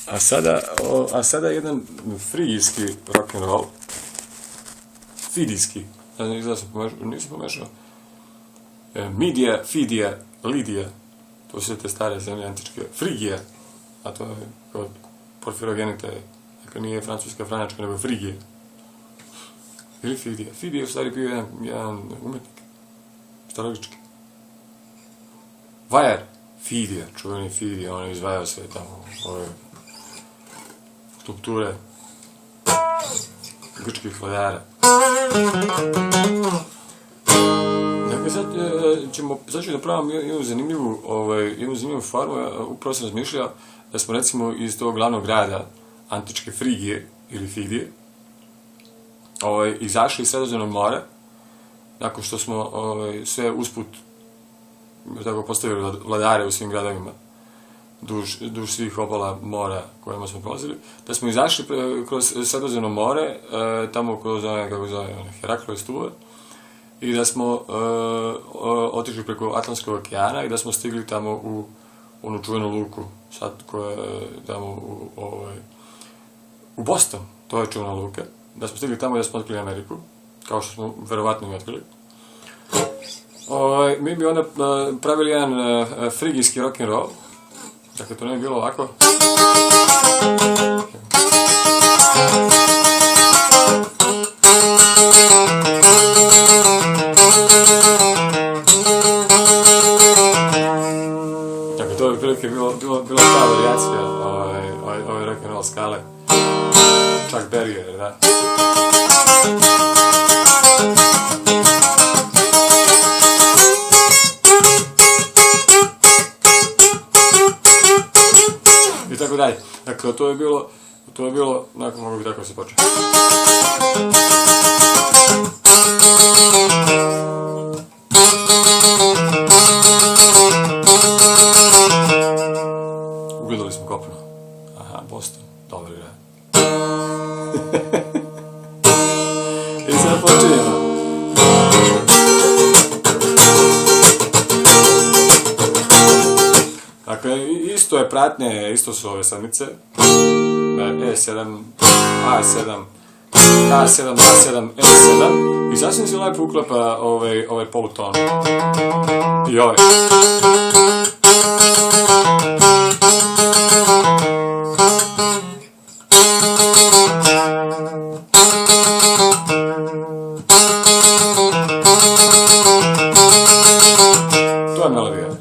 A sada jedan frigijski rock'n'roll. Fidijski. Nisam pomešao. Midija, Fidija, Lidija. To su te stare zemlje antičke. Frigija. A to je kod Porfirogenite. Dakle, nije francuska, franjačka, nego Frigija. Ili Fidija. Fidija je u stvari bio jedan umetnik. Starovički. Vajar. Fidija, čuveni Fidija, on je izvajao sve tamo, ove skulpture grčkih vladara. Dakle, sad ću da pravam jednu zanimljivu formu. Upravo sam razmišljao da smo recimo iz tog glavnog grada antičke Frigije ili Fidije izašli iz Sredozemnog mora, nakon što smo sve usput tako postavili vladare u svim gradovima duž svih obala mora kojima smo prolazili, da smo izašli kroz Sredozemno more, tamo kroz Heraklove stuve, i da smo otišli preko Atlantskog okeana i da smo stigli tamo u onu čuvenu luku, sad koja je tamo u Boston, to je čuvena luka, da smo stigli tamo i da smo otkrili Ameriku, kao što smo verovatno i otkrili. Mi bi onda pravili jedan frigijski rock'n'roll. Dakle, to ne bi bilo ovako. Dakle, to bi prilike bila ta varijacija ove rock'n'roll skale. Chuck Berry, da? I tako dalje. Dakle, to je bilo, mogu bi tako se početi. Ugledali smo kopno. Aha, Boston, dobar grad. I sad počinjemo. Dakle, isto je pratnje, isto su ove sadnice. E7, A7, K7, A7, E7. I sasvim se lepo uklapa ovaj poluton. I ovaj. To je melodija.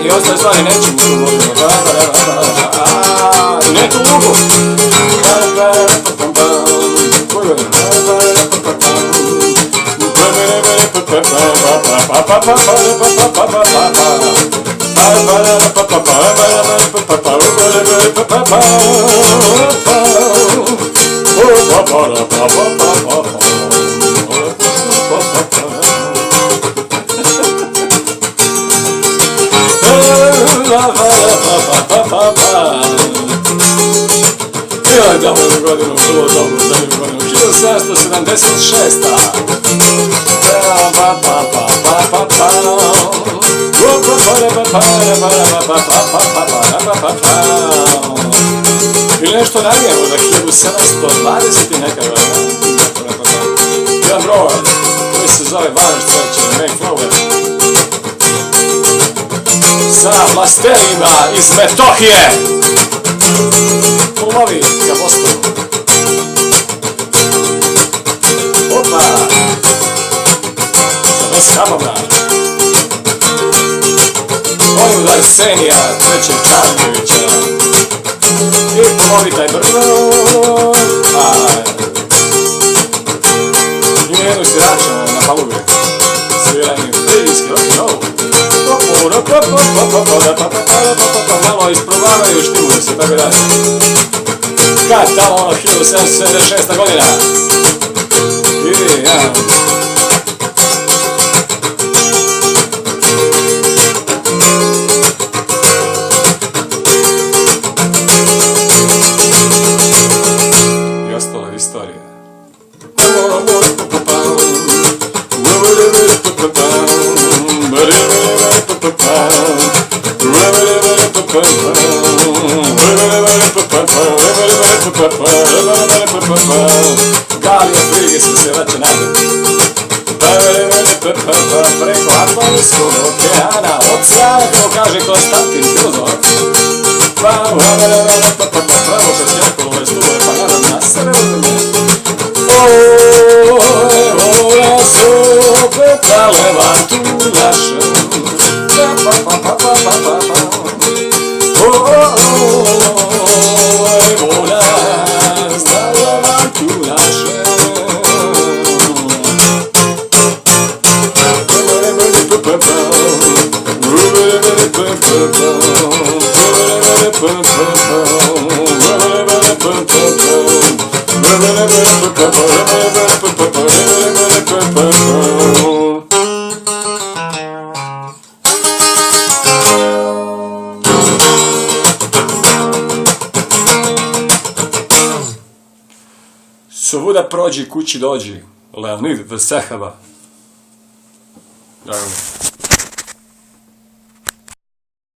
I ostale stvari nećemo tu voditi. Ne tu lugu. Idemo u godinu, vrlo dobro, zanimljivu godinu, 1776. Ili nešto ranije, možda 1720 i neka godina. Jedan broj koji se zove Varoš Cveće, Mayflower, sa vlastelima iz Metohije. Ulovi ga postavu. Opa! Sa Veshabovna. Oni od Arsenija, Trećeg Čarljevića. I polovi taj broj. I njenu svirača na palubi. Sviranje frijski rock'n'roll. Malo isprobavaju, štimuju se, tako dalje. Kad tamo ono 1776. godina. I ja. I ostala istorija. Galija Frigis se vraća nazad. Preko Atlantskog okeana, oceana, kao kaže Konstantin filozof. Pravo kroz Jakolove stubove, pa nazad na sredine. Evo su petale vantu naše. Evo nas dale vantu naše. Svuda prođi, kući dođi. Leonid Vesehaba. Drago mi.